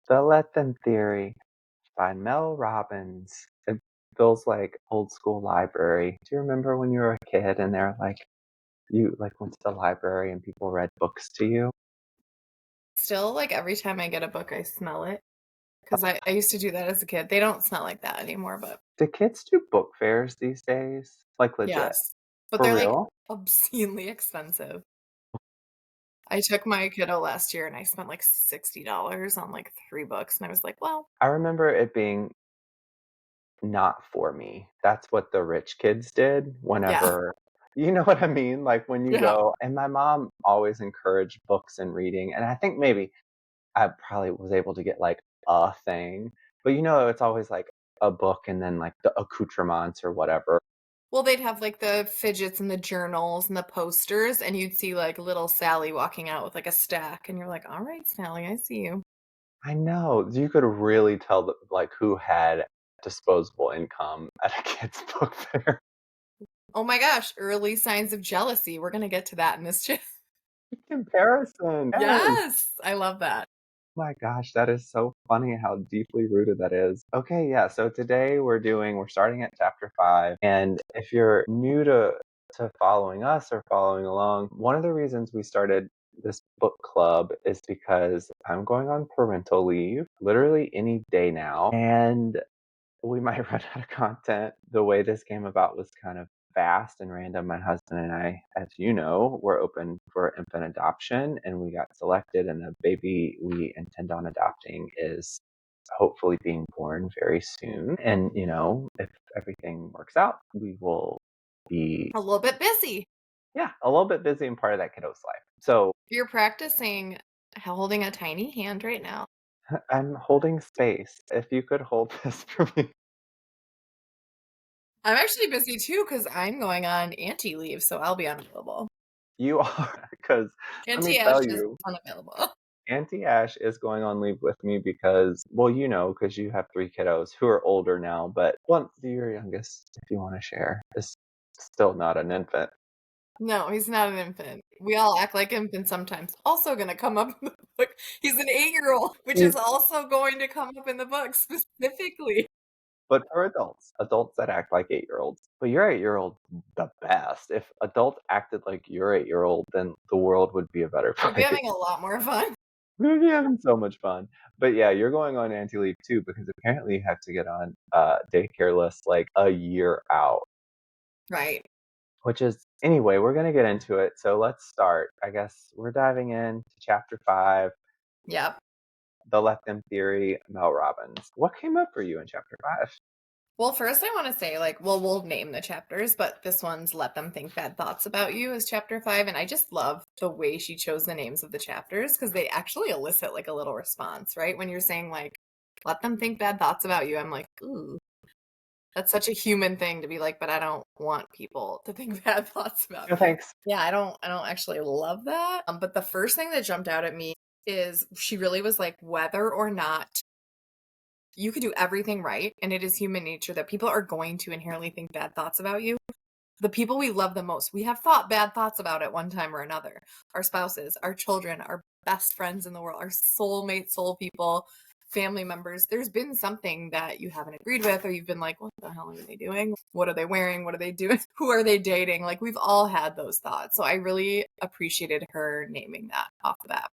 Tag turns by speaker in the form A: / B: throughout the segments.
A: The Let Them Theory by Mel Robbins. It feels like old school library. Do you remember when you were a kid and they're like you like went to the library and people read books to you?
B: Still, like, every time I get a book, I smell it, 'cause I used to do that as a kid. They don't smell like that anymore, but
A: Do kids do book fairs these days? Like legit.
B: yes. But
A: For
B: they're, like,
A: real?
B: obscenely expensive. I took my kiddo last year and I spent, like, $60 on, like, 3 books, and I was like, "Well."
A: I remember it being not for me. That's what the rich kids did
B: Yeah.
A: whenever you know what I mean? Like when you
B: Yeah.
A: go and my mom always encouraged books and reading, and I think maybe I probably was able to get like a thing, but it's always like a book and then like the accoutrements or whatever.
B: Well, they'd have, like, the fidgets and the journals and the posters, and you'd see, like, little Sally walking out with, like, a stack, and you're like, "Alright, Sally, I see you."
A: I know you could really tell that like who had disposable income at a kid's book fair.
B: Oh my gosh, early signs of jealousy. We're gonna get to that in this chat.
A: Comparison. Yes.
B: Yes, I love that.
A: My gosh, that is so funny how deeply rooted that is. Okay, yeah. So today we're starting at chapter 5. And if you're new to following us or following along, one of the reasons we started this book club is because I'm going on parental leave literally any day now. And we might run out of content. The way this came about was kind of fast and random. My husband and I, as you know, were open for infant adoption and we got selected, and the baby we intend on adopting is hopefully being born very soon. And, if everything works out, we will be,
B: A little bit busy.
A: yeah, a little bit busy and part of that kiddo's life. So
B: You're practicing holding a tiny hand right now.
A: I'm holding space. If you could hold this for me.
B: I'm actually busy too because I'm going on auntie leave, so I'll be unavailable.
A: You are, because let me
B: Auntie Ash
A: tell
B: is
A: you,
B: unavailable.
A: Auntie Ash is going on leave with me because, well, because you have 3 kiddos who are older now, but your youngest, if you want to share, is still not an infant.
B: No, he's not an infant. We all act like infants sometimes. Also gonna come up in the book. He's an 8-year-old, which
A: He's,
B: is also going to come up in the book specifically.
A: but for adults that act like 8-year-olds. But your 8-year-old, the best. If adults acted like your 8-year-old, then the world would be a better
B: We'd be
A: place.
B: having a lot more fun.
A: We would be having so much fun. But yeah, you're going on auntie leave too because apparently you have to get on daycare list like a year out.
B: Right.
A: Which is anyway, we're gonna get into it. So let's start. I guess we're diving into chapter 5,
B: Yep.
A: the Let Them Theory, Mel Robbins. What came up for you in chapter 5?
B: Well, first I want to say, like, well, we'll name the chapters, but this one's Let Them Think Bad Thoughts About You is chapter 5. And I just love the way she chose the names of the chapters because they actually elicit like a little response, right? When you're saying, like, let them think bad thoughts about you, I'm like, ooh, that's such a human thing to be like, but I don't want people to think bad thoughts about
A: No
B: me.
A: thanks.
B: Yeah, I don't actually love that. But the first thing that jumped out at me is she really was like, whether or not you could do everything right, and it is human nature that people are going to inherently think bad thoughts about you. The people we love the most, we have thought bad thoughts about at one time or another. Our spouses, our children, our best friends in the world, our soulmates, soul people, family members. There's been something that you haven't agreed with, or you've been like, what the hell are they doing? What are they wearing? What are they doing? Who are they dating? Like, we've all had those thoughts. So I really appreciated her naming that off the bat.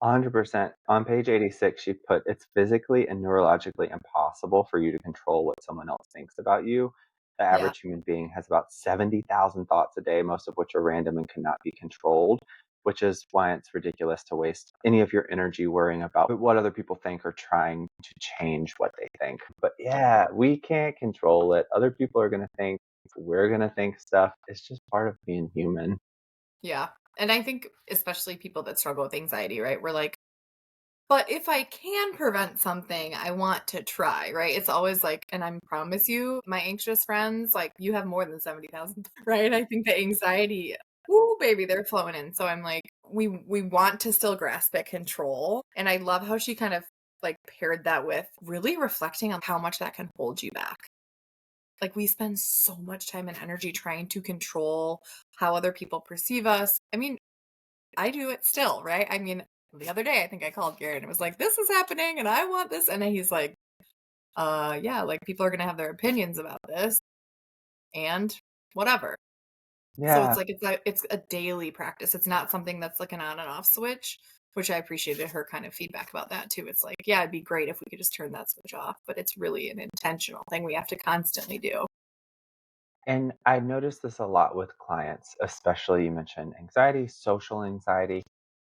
A: 100%. On page 86, she put, it's physically and neurologically impossible for you to control what someone else thinks about you. The
B: Yeah.
A: average human being has about 70,000 thoughts a day, most of which are random and cannot be controlled, which is why it's ridiculous to waste any of your energy worrying about what other people think or trying to change what they think. But yeah, we can't control it. Other people are going to think, we're going to think stuff. It's just part of being human.
B: Yeah. And I think especially people that struggle with anxiety, right? We're like, but if I can prevent something, I want to try, right? It's always like, and I promise you, my anxious friends, like, you have more than 70,000, right? I think the anxiety, ooh, baby, they're flowing in. So I'm like, we want to still grasp at control. And I love how she kind of like paired that with really reflecting on how much that can hold you back. Like, we spend so much time and energy trying to control how other people perceive us. I mean, I do it still, right? I mean, The other day, I think I called Garrett and was like, "This is happening and I want this." And then he's like, yeah, like people are gonna have their opinions about this and whatever." So it's
A: Yeah.
B: like it's a daily practice. It's not something that's like an on and off switch, which I appreciated her kind of feedback about that too. It's like, yeah, it'd be great if we could just turn that switch off, but it's really an intentional thing we have to constantly do.
A: And I notice this a lot with clients, especially you mentioned anxiety, social anxiety.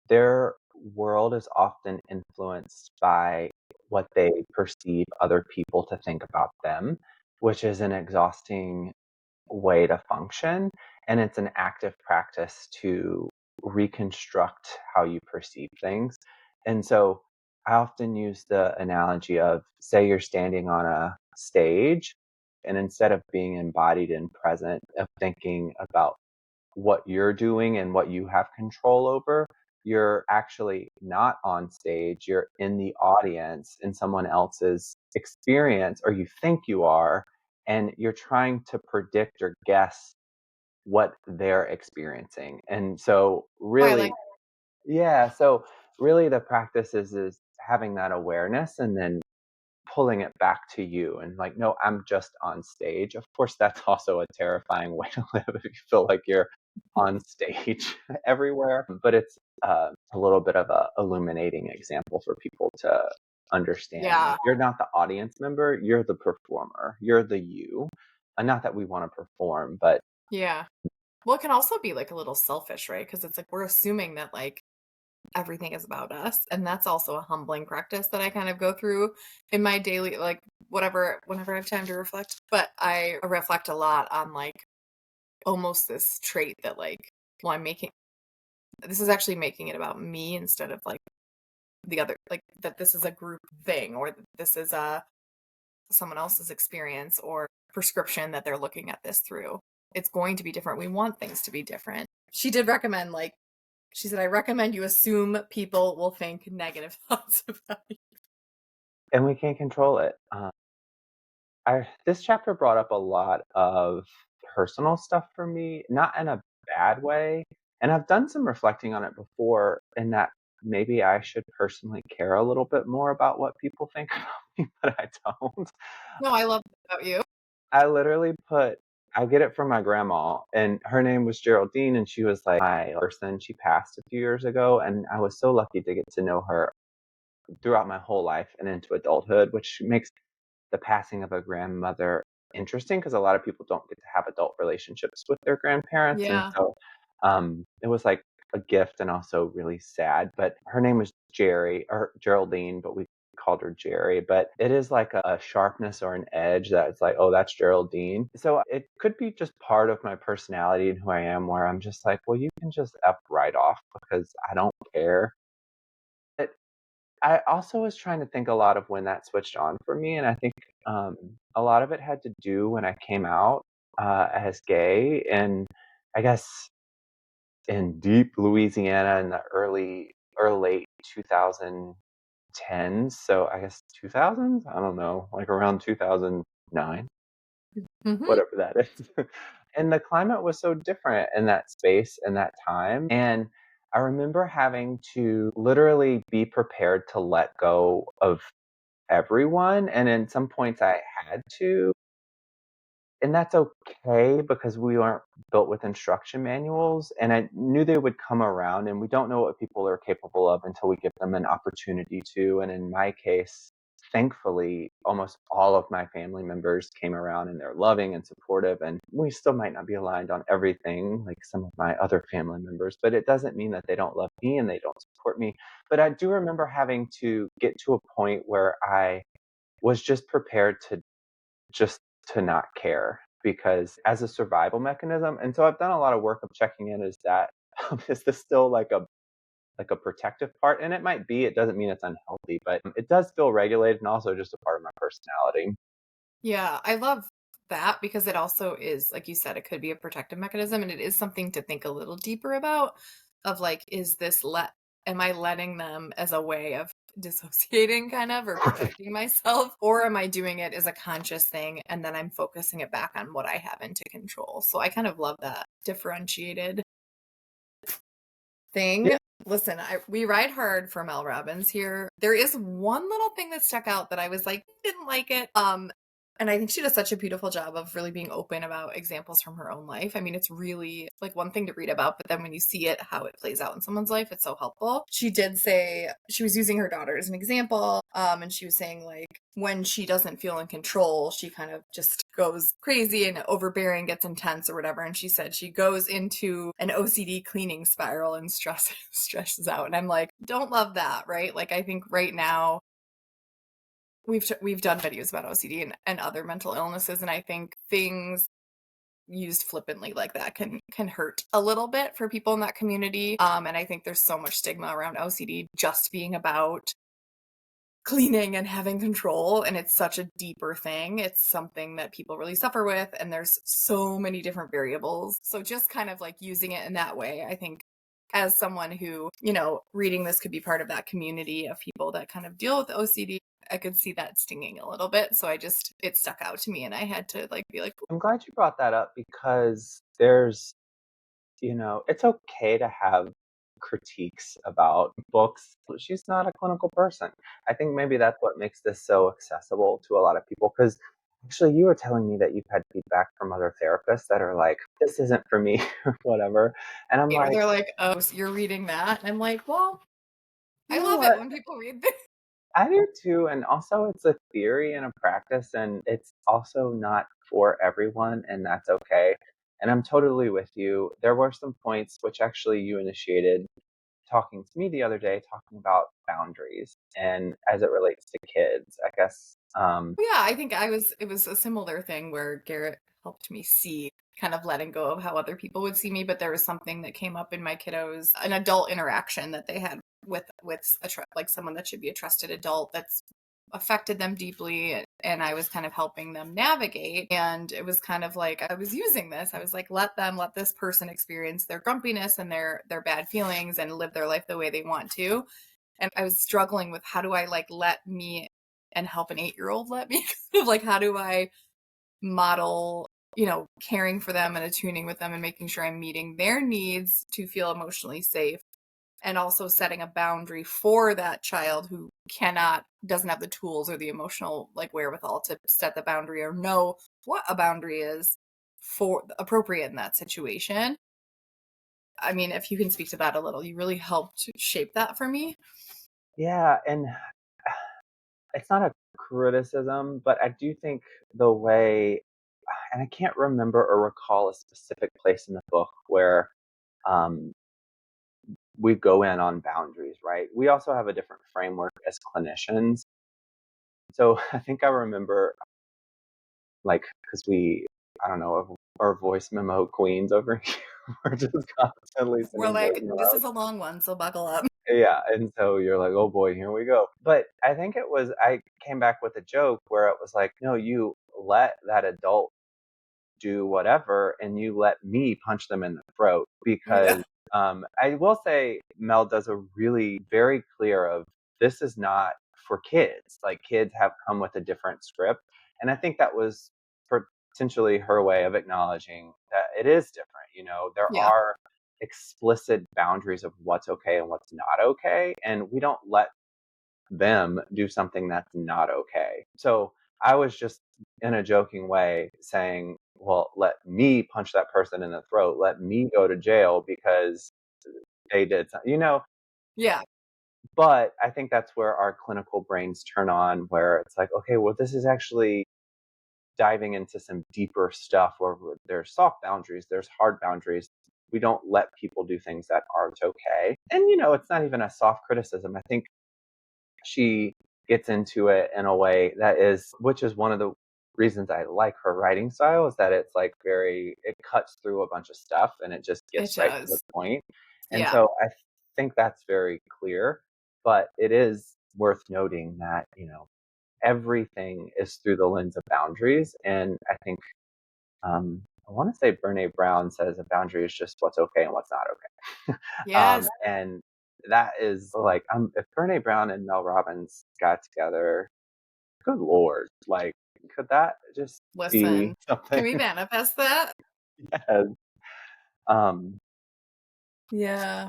A: Their world is often influenced by what they perceive other people to think about them, which is an exhausting way to function. And it's an active practice to reconstruct how you perceive things. And so I often use the analogy of, say you're standing on a stage, and instead of being embodied and present, of thinking about what you're doing and what you have control over, you're actually not on stage. You're in the audience in someone else's experience, or you think you are, and you're trying to predict or guess what they're experiencing. And so,
B: Oh, I like
A: really, yeah, so really the practice is having that awareness and then pulling it back to you and like, no, I'm just on stage. Of course, that's also a terrifying way to live if you feel like you're on stage everywhere. But it's a little bit of a illuminating example for people to understand. Like,
B: yeah,
A: you're not the audience member, you're the performer, you're the you. And not that we want to perform, but
B: yeah. Well, it can also be like a little selfish, right? Because it's like we're assuming that like everything is about us. And that's also a humbling practice that I kind of go through in my daily, like whatever, whenever I have time to reflect. But I reflect a lot on like almost this trait that like, well, I'm making this is actually making it about me instead of like the other, like that this is a group thing or that this is a someone else's experience or prescription that they're looking at this through. It's going to be different. We want things to be different. She did recommend like she said, I recommend you assume people will think negative thoughts about you.
A: and we can't control it. This chapter brought up a lot of personal stuff for me, not in a bad way. And I've done some reflecting on it before, in that maybe I should personally care a little bit more about what people think about me, but I don't.
B: No, I love that about you.
A: I literally put, I get it from my grandma, and her name was Geraldine, and she was like my person. She passed a few years ago, and I was so lucky to get to know her throughout my whole life and into adulthood, which makes the passing of a grandmother interesting because a lot of people don't get to have adult relationships with their grandparents. And
B: Yeah.
A: so it was like a gift and also really sad. But her name was Jerry or Geraldine, but we called her Jerry. But it is like a sharpness or an edge that it's like, oh, that's Geraldine. So it could be just part of my personality and who I am, where I'm just like, well, you can just F right off because I don't care. I also was trying to think a lot of when that switched on for me, and I think a lot of it had to do when I came out as gay, and I guess in deep Louisiana in the early or late 2010s. So I guess 2000s. I don't know, like around 2009,
B: Hmm.
A: whatever that is. And the climate was so different in that space and that time, and I remember having to literally be prepared to let go of everyone, and in some points I had to, and that's okay because we aren't built with instruction manuals, and I knew they would come around, and we don't know what people are capable of until we give them an opportunity to, and in my case, thankfully, almost all of my family members came around and they're loving and supportive, and we still might not be aligned on everything like some of my other family members, but it doesn't mean that they don't love me and they don't support me. But I do remember having to get to a point where I was just prepared to just to not care because as a survival mechanism. And so I've done a lot of work of checking in, is that is this still like a protective part? And it might be, it doesn't mean it's unhealthy, but it does feel regulated and also just a part of my personality.
B: Yeah, I love that because it also is, like you said, it could be a protective mechanism and it is something to think a little deeper about of like, is this am I letting them as a way of dissociating kind of or protecting myself? Or am I doing it as a conscious thing and then I'm focusing it back on what I have into control? So I kind of love that differentiated
A: Yeah,
B: thing. Listen, we ride hard for Mel Robbins here. There is one little thing that stuck out that I was like, didn't like it. And I think she does such a beautiful job of really being open about examples from her own life. I mean, it's really like one thing to read about, but then when you see it, how it plays out in someone's life, it's so helpful. She did say she was using her daughter as an example. And she was saying like when she doesn't feel in control, she kind of just goes crazy and overbearing, gets intense or whatever. And she said she goes into an OCD cleaning spiral and stresses out. And I'm like, don't love that, right? Like I think right now we've done videos about OCD and other mental illnesses, and I think things used flippantly like that can hurt a little bit for people in that community. And I think there's so much stigma around OCD just being about cleaning and having control, and it's such a deeper thing. It's something that people really suffer with, and there's so many different variables. So just kind of like using it in that way, I think as someone who, reading this could be part of that community of people that kind of deal with OCD, I could see that stinging a little bit. So it stuck out to me and I had to like be like,
A: I'm glad you brought that up because there's, it's okay to have critiques about books. She's not a clinical person. I think maybe that's what makes this so accessible to a lot of people. Because actually, you were telling me that you've had feedback from other therapists that are like, this isn't for me or whatever. And I'm
B: or
A: like,
B: they're like, oh, so you're reading that. And I'm like, well,
A: you
B: I
A: know
B: love it
A: what?
B: when people read this.
A: I do too. And also, it's a theory and a practice, and it's also not for everyone, and that's okay. And I'm totally with you. There were some points which actually you initiated talking to me the other day, talking about boundaries and as it relates to kids, I guess.
B: Yeah, I think it was a similar thing where Garrett helped me see kind of letting go of how other people would see me, but there was something that came up in my kiddos, an adult interaction that they had with like someone that should be a trusted adult that's affected them deeply, and I was kind of helping them navigate, and it was kind of like I was using this. I was like, let this person experience their grumpiness and their bad feelings and live their life the way they want to. And I was struggling with how do I like let me and help an 8-year-old let me like how do I model, caring for them and attuning with them and making sure I'm meeting their needs to feel emotionally safe, and also setting a boundary for that child who doesn't have the tools or the emotional like wherewithal to set the boundary or know what a boundary is for appropriate in that situation. I mean, if you can speak to that a little, you really helped shape that for me.
A: Yeah, and it's not a criticism, but I do think the way, and I can't remember or recall a specific place in the book where um, we go in on boundaries, right? We also have a different framework as clinicians. So I think I remember, like, because I don't know, our voice memo queens over here, we're just constantly
B: We're
A: sending voice
B: like, this
A: memos.
B: is a long one, so buckle up.
A: Yeah, and so you're like, "Oh boy, here we go." But I think I came back with a joke where it was like, "No, you let that adult do whatever, and you let me punch them in the throat."
B: Yeah.
A: Because I will say Mel does a really very clear of this is not for kids. Like kids have come with a different script, and I think that was potentially her way of acknowledging that it is different. There
B: Yeah.
A: are explicit boundaries of what's okay and what's not okay, and we don't let them do something that's not okay. So I was just in a joking way saying, well, let me punch that person in the throat. Let me go to jail because they did something.
B: Yeah.
A: But I think that's where our clinical brains turn on, where it's like, okay, well, this is actually diving into some deeper stuff where there's soft boundaries, there's hard boundaries. We don't let people do things that aren't okay. And, it's not even a soft criticism. I think she gets into it in a way which is one of the reasons I like her writing style, is that it's like it cuts through a bunch of stuff and it just
B: It
A: gets right to the
B: does.
A: point. And
B: Yeah.
A: so I think that's very clear, but it is worth noting that, everything is through the lens of boundaries. And I think, I want to say Brene Brown says a boundary is just what's okay and what's not okay.
B: Yes.
A: And that is like, if Brene Brown and Mel Robbins got together, good lord, like, could that just be
B: Listen, can
A: something?
B: we manifest that?
A: Yes. Um,
B: Yeah.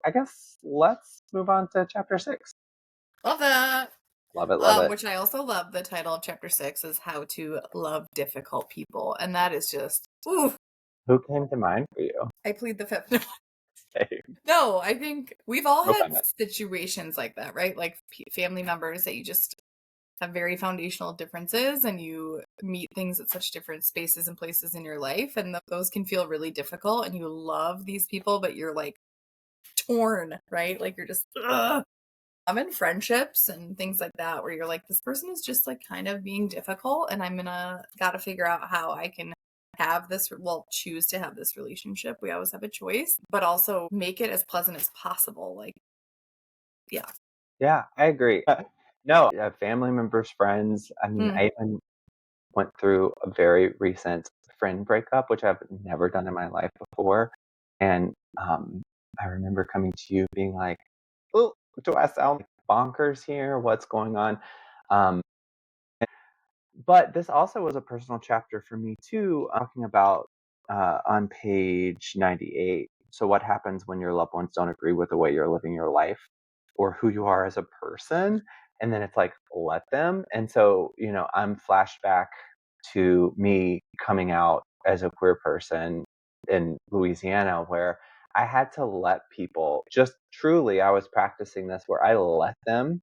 A: I guess let's move on to chapter 6.
B: Love that.
A: Love it, love it.
B: Which I also love. The title of chapter 6 is How to Love Difficult People. And that is just, ooh,
A: Who came to mind for you?
B: I plead the fifth.
A: Same.
B: No, I think we've all
A: No
B: had
A: comment.
B: situations like that, right? Like family members that you just have very foundational differences and you meet things at such different spaces and places in your life. And those can feel really difficult and you love these people, but you're like torn, right? Like you're just, ugh. I'm in friendships and things like that where you're like, this person is just like kind of being difficult and I'm gotta figure out how I can have this, well, choose to have this relationship. We always have a choice, but also make it as pleasant as possible. Like, yeah.
A: Yeah, I agree. No, family members, friends. I mean,
B: Mm.
A: I even went through a very recent friend breakup, which I've never done in my life before. And I remember coming to you being like, "Oh, do I sound bonkers here? What's going on?" Um, but this also was a personal chapter for me too, talking about on page 98. So, what happens when your loved ones don't agree with the way you're living your life or who you are as a person? And then it's like, let them. And so, I'm flashback to me coming out as a queer person in Louisiana, where I had to let people just truly, I was practicing this where I let them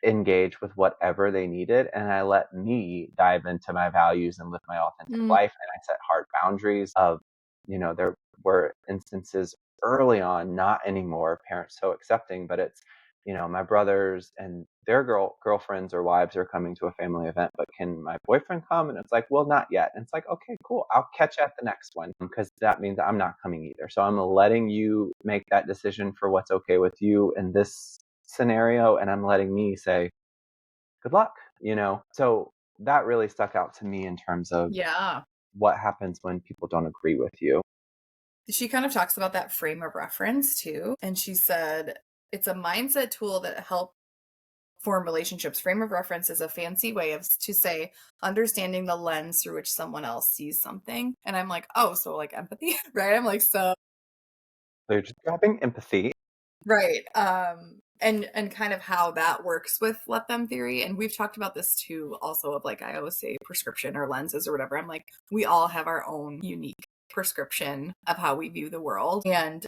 A: engage with whatever they needed, and I let me dive into my values and live my authentic
B: Mm.
A: life, and I set hard boundaries of, there were instances early on, not anymore, parents so accepting, but it's, my brothers and their girlfriends or wives are coming to a family event, but can my boyfriend come? And it's like, well, not yet. And it's like, okay, cool, I'll catch you at the next one, because that means I'm not coming either. So I'm letting you make that decision for what's okay with you in this scenario, and I'm letting me say good luck, so that really stuck out to me in terms of
B: Yeah.
A: what happens when people don't agree with you.
B: She kind of talks about that frame of reference too. And she said, it's a mindset tool that helps form relationships. Frame of reference is a fancy way to say understanding the lens through which someone else sees something. And I'm like, oh, so like empathy, right? I'm like, so
A: So you're just grabbing empathy.
B: right. And kind of how that works with let them theory. And we've talked about this too, also of like I always say prescription or lenses or whatever. I'm like, we all have our own unique prescription of how we view the world. And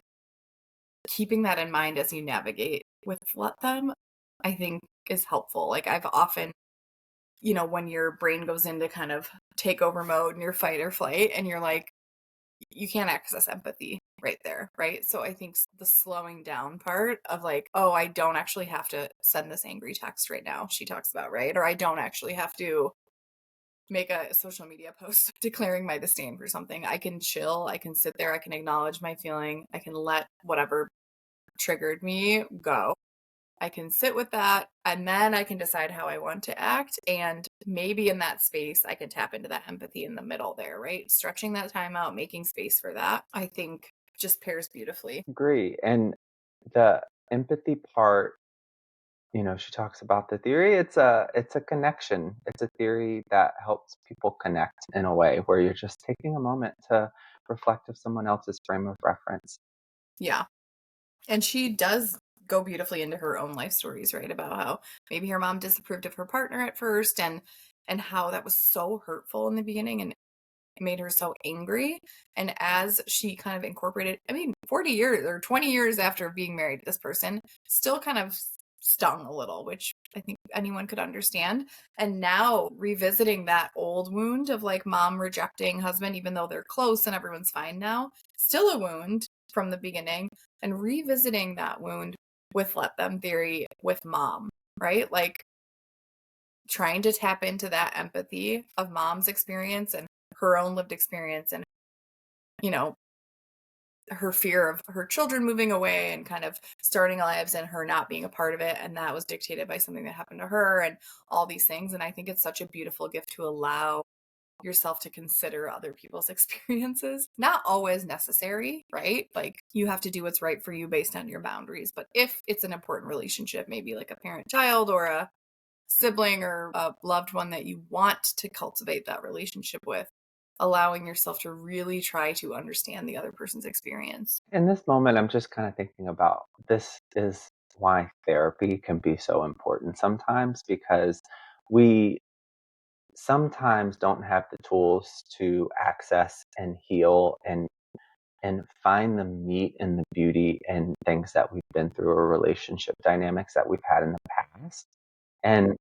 B: keeping that in mind as you navigate with let them, I think is helpful. Like I've often, when your brain goes into kind of takeover mode and you're fight or flight and you're like, you can't access empathy right there, right? So I think the slowing down part of like, oh, I don't actually have to send this angry text right now, she talks about, right? Or I don't actually have to make a social media post declaring my disdain for something. I can chill, I can sit there, I can acknowledge my feeling, I can let whatever triggered me go. I can sit with that and then I can decide how I want to act. And maybe in that space, I can tap into that empathy in the middle there, right? Stretching that time out, making space for that, I think just pairs beautifully.
A: Agree. And the empathy part, she talks about the theory. It's a connection. It's a theory that helps people connect in a way where you're just taking a moment to reflect of someone else's frame of reference.
B: Yeah. And she does go beautifully into her own life stories, right? About how maybe her mom disapproved of her partner at first and how that was so hurtful in the beginning and made her so angry. And as she kind of incorporated, 40 years or 20 years after being married to this person, still kind of stung a little, which I think anyone could understand. And now revisiting that old wound of like mom rejecting husband, even though they're close and everyone's fine now, still a wound from the beginning, and revisiting that wound with let them theory with mom, right? Like trying to tap into that empathy of mom's experience and her own lived experience and, you know, her fear of her children moving away and kind of starting lives and her not being a part of it. And that was dictated by something that happened to her and all these things. And I think it's such a beautiful gift to allow yourself to consider other people's experiences. Not always necessary, right? Like you have to do what's right for you based on your boundaries. But if it's an important relationship, maybe like a parent child or a sibling or a loved one that you want to cultivate that relationship with, allowing yourself to really try to understand the other person's experience.
A: In this moment, I'm just kind of thinking about this is why therapy can be so important sometimes because we sometimes don't have the tools to access and heal and find the meat and the beauty in things that we've been through or relationship dynamics that we've had in the past. And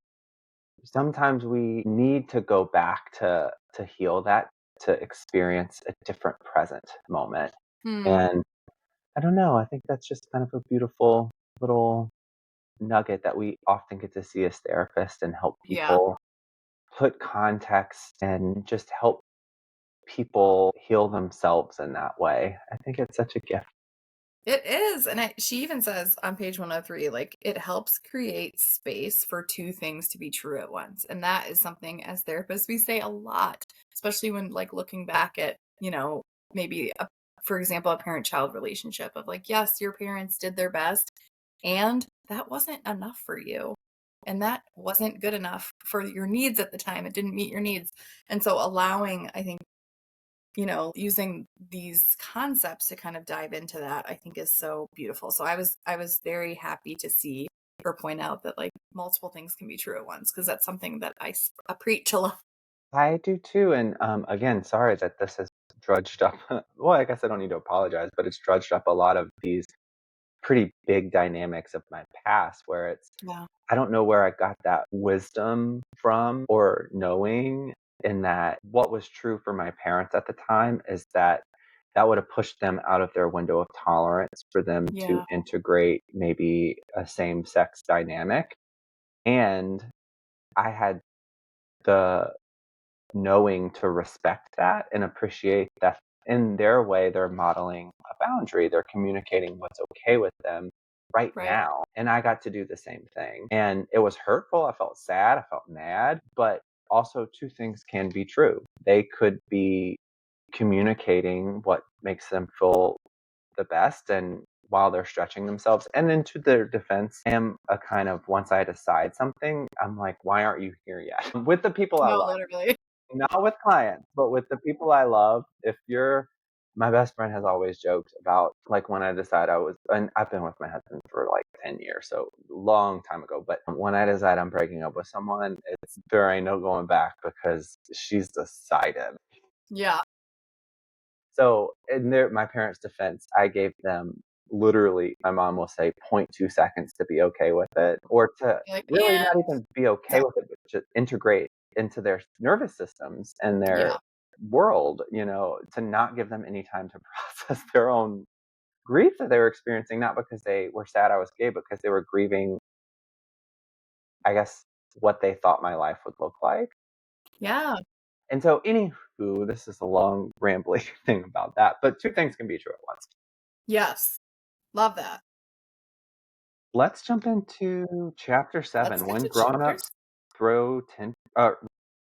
A: sometimes we need to go back to heal that to experience a different present moment.
B: Hmm.
A: And I don't know, I think that's just kind of a beautiful little nugget that we often get to see as therapists and help
B: Yeah.
A: people put context and just help people heal themselves in that way. I think it's such a gift.
B: It is. And she even says on page 103, like, it helps create space for two things to be true at once. And that is something as therapists we say a lot, especially when like looking back at, maybe for example, a parent-child relationship of like, yes, your parents did their best and that wasn't enough for you. And that wasn't good enough for your needs at the time. It didn't meet your needs. And so allowing, I think, using these concepts to kind of dive into that, I think is so beautiful. So I was very happy to see her point out that like multiple things can be true at once because that's something that I preach a lot.
A: I do too. And again, sorry that this has drudged up. Well, I guess I don't need to apologize, but it's drudged up a lot of these pretty big dynamics of my past where it's
B: Yeah.
A: I don't know where I got that wisdom from or knowing in that what was true for my parents at the time is that that would have pushed them out of their window of tolerance for them to
B: Yeah.
A: integrate maybe a same sex dynamic. And I had the knowing to respect that and appreciate that in their way, they're modeling a boundary. They're communicating what's okay with them right
B: Right.
A: now. And I got to do the same thing. And it was hurtful. I felt sad. I felt mad. But also, two things can be true. They could be communicating what makes them feel the best and while they're stretching themselves. And then to their defense, I am a kind of once I decide something, I'm like, why aren't you here yet? With the people I
B: No,
A: love.
B: literally.
A: Not with clients, but with the people I love. If you're my best friend has always joked about like when I decide and I've been with my husband for like 10 years, so long time ago. But when I decide I'm breaking up with someone, there ain't no going back because she's decided.
B: Yeah.
A: So in my parents' defense, I gave them literally, my mom will say 0.2 seconds to be okay with it, or to
B: You're like,
A: really
B: yeah.
A: not even be okay with it, but to integrate into their nervous systems and
B: Yeah.
A: their world, to not give them any time to process their own grief that they were experiencing, not because they were sad I was gay, but because they were grieving, I guess, what they thought my life would look like.
B: Yeah.
A: And so, anywho, this is a long, rambling thing about that, but two things can be true at once.
B: Yes. Love that.
A: Let's jump into chapter
B: Let's
A: 7
B: get
A: when
B: to
A: grown-ups
B: chapters.
A: throw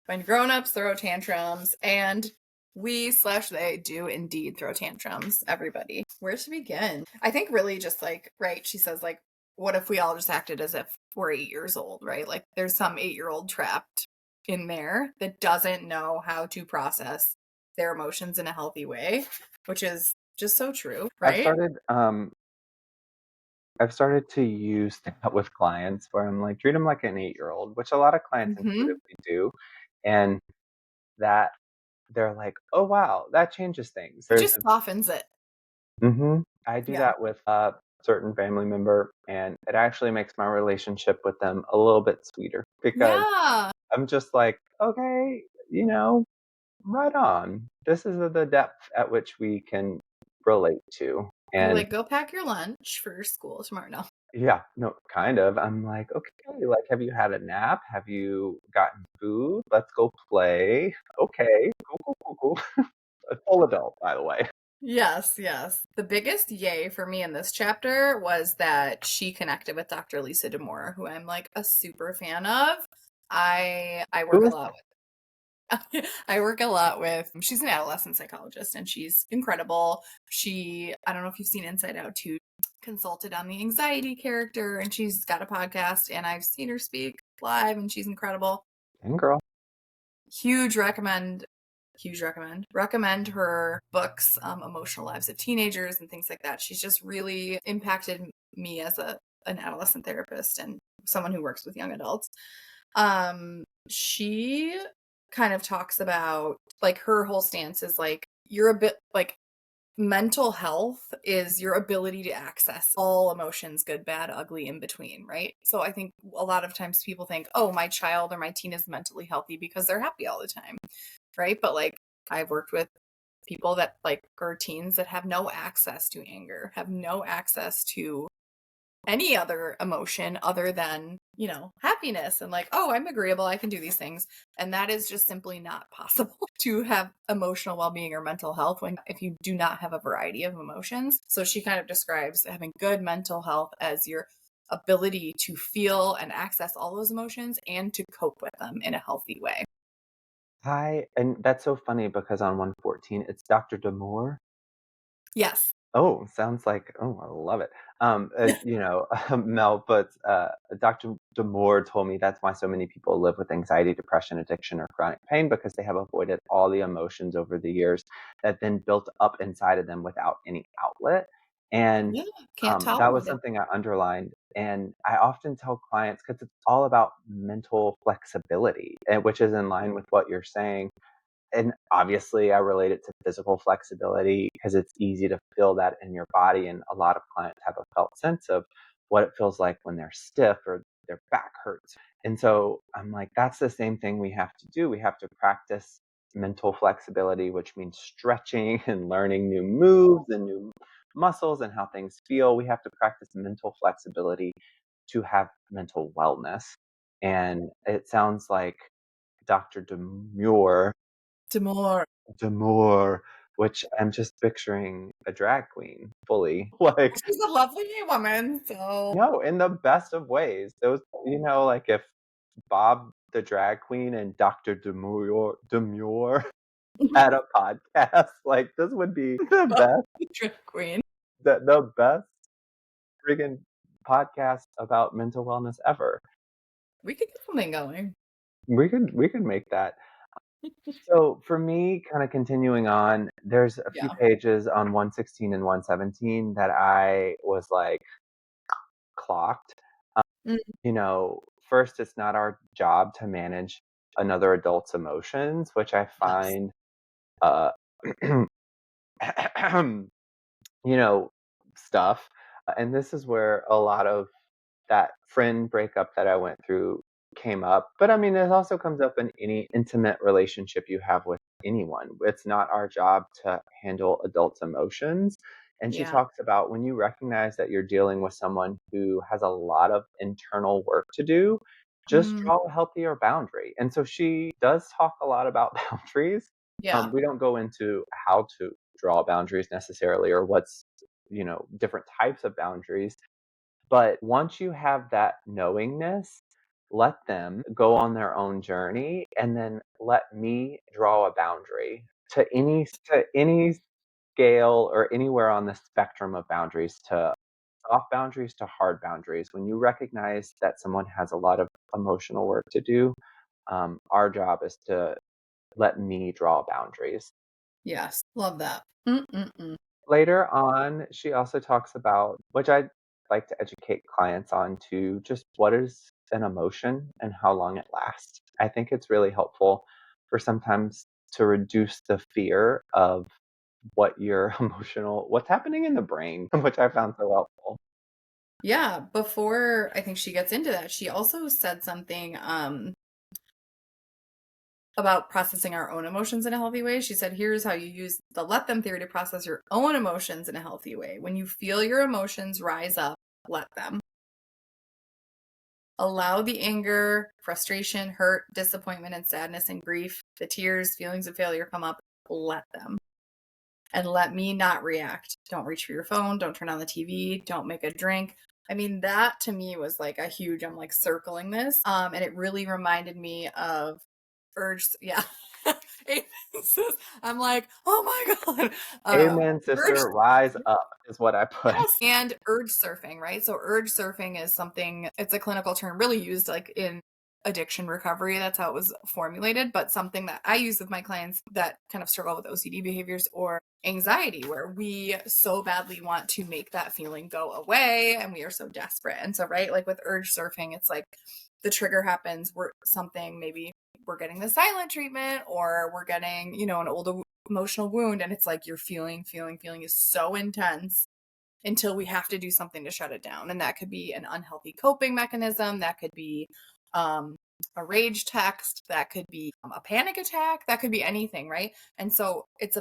B: When grown-ups throw tantrums, and we/they do indeed throw tantrums, everybody. Where to begin? I think really just like, right, she says like, what if we all just acted as if we're 8 years old, right? Like there's some 8-year-old trapped in there that doesn't know how to process their emotions in a healthy way, which is just so true,
A: I've
B: right?
A: started I've started to use that with clients where I'm like treat them like an 8-year-old, which a lot of clients
B: Hmm.
A: intuitively do, and that they're like, "Oh wow, that changes things."
B: It
A: There's
B: just softens it.
A: I do
B: Yeah.
A: that with a certain family member, and it actually makes my relationship with them a little bit sweeter because
B: Yeah.
A: I'm just like, "Okay, right on. This is the depth at which we can relate to."
B: You're
A: And
B: like, go pack your lunch for school tomorrow. No.
A: yeah, no, kind of. I'm like, okay, like, have you had a nap? Have you gotten food? Let's go play. Okay, cool, cool, cool, cool. A full adult, by the way.
B: Yes, yes. The biggest yay for me in this chapter was that she connected with Dr. Lisa D'Amore, who I'm like a super fan of. I work
A: Who
B: a
A: is
B: lot with I work a lot with she's an adolescent psychologist and she's incredible. I don't know if you've seen Inside Out 2, consulted on the anxiety character and she's got a podcast and I've seen her speak live and she's incredible.
A: and girl?
B: Huge recommend huge recommend her books, Emotional Lives of Teenagers and things like that. She's just really impacted me as an adolescent therapist and someone who works with young adults. She kind of talks about, like, her whole stance is like, you're a bit like, mental health is your ability to access all emotions, good, bad, ugly, in between, right? So I think a lot of times people think, oh, my child or my teen is mentally healthy because they're happy all the time, right? But like, I've worked with people that like are teens that have no access to anger, have no access to any other emotion other than, you know, happiness and like, oh, I'm agreeable, I can do these things. And that is just simply not possible to have emotional well-being or mental health when if you do not have a variety of emotions. So she kind of describes having good mental health as your ability to feel and access all those emotions and to cope with them in a healthy way.
A: Hi, and that's so funny because on 114, it's Dr. Demore.
B: Yes.
A: Oh, sounds like oh, I love it. Mel, but Dr. Demore told me that's why so many people live with anxiety, depression, addiction, or chronic pain because they have avoided all the emotions over the years that then built up inside of them without any outlet. And
B: Yeah. Can't
A: that was
B: tolerate it.
A: something I underlined. And I often tell clients because it's all about mental flexibility, which is in line with what you're saying and obviously I relate it to physical flexibility because it's easy to feel that in your body. And a lot of clients have a felt sense of what it feels like when they're stiff or their back hurts. And so I'm like, that's the same thing we have to do. We have to practice mental flexibility, which means stretching and learning new moves and new muscles and how things feel. We have to practice mental flexibility to have mental wellness. And it sounds like Dr.
B: Demore.
A: Demore, which I'm just picturing a drag queen fully, like
B: She's a lovely woman. So
A: no, in the best of ways. Those like if Bob the drag queen and Dr. Demure had a podcast, like this would be the best
B: drag queen.
A: the best friggin' podcast about mental wellness ever.
B: We could get something going.
A: We could make that. So for me, kind of continuing on, there's a few
B: Yeah.
A: pages on 116 and 117 that I was like clocked.
B: Mm,
A: First, it's not our job to manage another adult's emotions, which I
B: yes.
A: find, uh, you know, stuff. And this is where a lot of that friend breakup that I went through came up. But I mean, it also comes up in any intimate relationship you have with anyone. It's not our job to handle adults' emotions. And she
B: Yeah.
A: talks about when you recognize that you're dealing with someone who has a lot of internal work to do, just
B: Mm,
A: draw a healthier boundary. And so she does talk a lot about boundaries.
B: yeah.
A: We don't go into how to draw boundaries necessarily or what's, different types of boundaries but once you have that knowingness, let them go on their own journey and then let me draw a boundary to any scale or anywhere on the spectrum of boundaries to soft boundaries to hard boundaries. When you recognize that someone has a lot of emotional work to do, our job is to let me draw boundaries.
B: Yes. Love that. Mm-mm-mm.
A: Later on, she also talks about, which I like to educate clients on too, just what is an emotion and how long it lasts. I think it's really helpful for sometimes to reduce the fear of what your what's happening in the brain, which I found so helpful.
B: Yeah. Before I think she gets into that, she also said something about processing our own emotions in a healthy way. She said, here's how you use the let them theory to process your own emotions in a healthy way. When you feel your emotions rise up, let them. Allow the anger, frustration, hurt, disappointment, and sadness and grief, the tears, feelings of failure come up. Let them. And let me not react. Don't reach for your phone. Don't turn on the TV. Don't make a drink. I mean, that to me was like a huge, I'm like circling this. And it really reminded me of urge. Yeah. Amen, sis. I'm like, oh my God.
A: Amen,
B: Urge.
A: sister. Rise up is what I put.
B: Yes. And urge surfing, right? So urge surfing is something, it's a clinical term really used like in addiction recovery. That's how it was formulated. But something that I use with my clients that kind of struggle with OCD behaviors or anxiety, where we so badly want to make that feeling go away and we are so desperate. And so, right, like with urge surfing, it's like the trigger happens, maybe we're getting the silent treatment or we're getting, an old emotional wound. And it's like you're feeling is so intense until we have to do something to shut it down. And that could be an unhealthy coping mechanism. That could be a rage text. That could be a panic attack. That could be anything, right? And so it's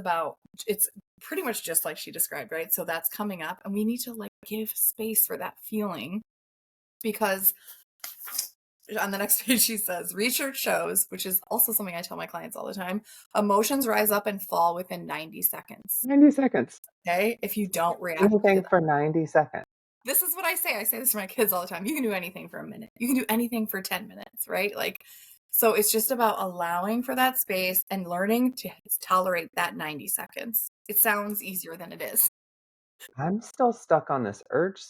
B: pretty much just like she described, right? So that's coming up and we need to like give space for that feeling, because on the next page she says, research shows, which is also something I tell my clients all the time, emotions rise up and fall within 90 seconds.
A: 90 seconds.
B: Okay? If you don't react to
A: Anything
B: them.
A: for 90 seconds.
B: This is what I say. I say this to my kids all the time. You can do anything for a minute. You can do anything for 10 minutes, right? Like, so it's just about allowing for that space and learning to tolerate that 90 seconds. It sounds easier than it is.
A: I'm still stuck on this urge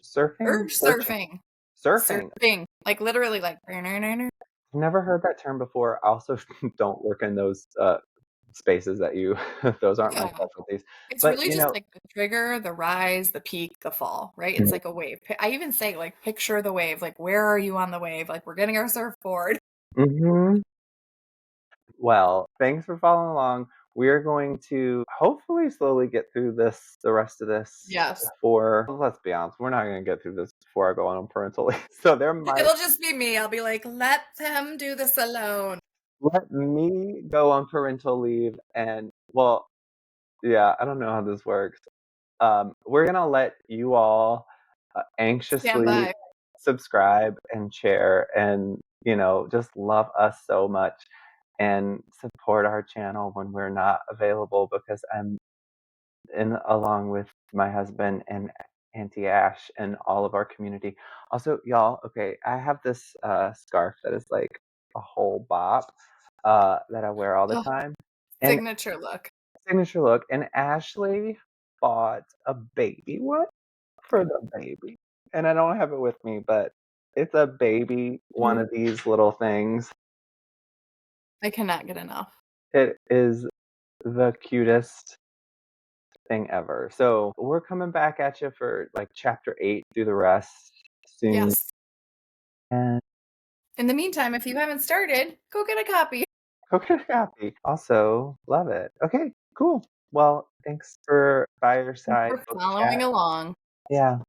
A: surfing?
B: Urge
A: Searching.
B: surfing.
A: Surfing.
B: Surfing. Like literally like
A: I've never heard that term before. I also don't work in those spaces that you those aren't my
B: yeah.
A: specialties.
B: It's
A: But
B: really just like the trigger, the rise, the peak, the fall, right? It's like a wave. I even say like picture the wave, like where are you on the wave? Like we're getting our surfboard.
A: Mhm. Well, thanks for following along. We're going to hopefully slowly get through the rest of this
B: Yes.
A: before, let's be honest, we're not going to get through this before I go on parental leave. So there might,
B: It'll just be me. I'll be like, let them do this alone.
A: let me go on parental leave and, well, yeah, I don't know how this works. We're going to let you all
B: Stand
A: anxiously
B: by.
A: subscribe and share and, just love us so much and support our channel when we're not available, because I'm in along with my husband and Auntie Ash and all of our community. Also, y'all, okay, I have this scarf that is like a whole bop that I wear all the
B: Oh,
A: time. And
B: signature look.
A: signature look. And Ashley bought a baby one for the baby. And I don't have it with me, but it's a baby one
B: Mhm.
A: of these little things.
B: I cannot get enough.
A: It is the cutest thing ever. So we're coming back at you for like chapter 8 through the rest soon.
B: Yes.
A: And
B: In the meantime, if you haven't started, go get a copy.
A: go get a copy. Also, love it. Okay, cool. Well, thanks for by your
B: Thanks
A: side
B: for
A: book chat.
B: following along.
A: Yeah.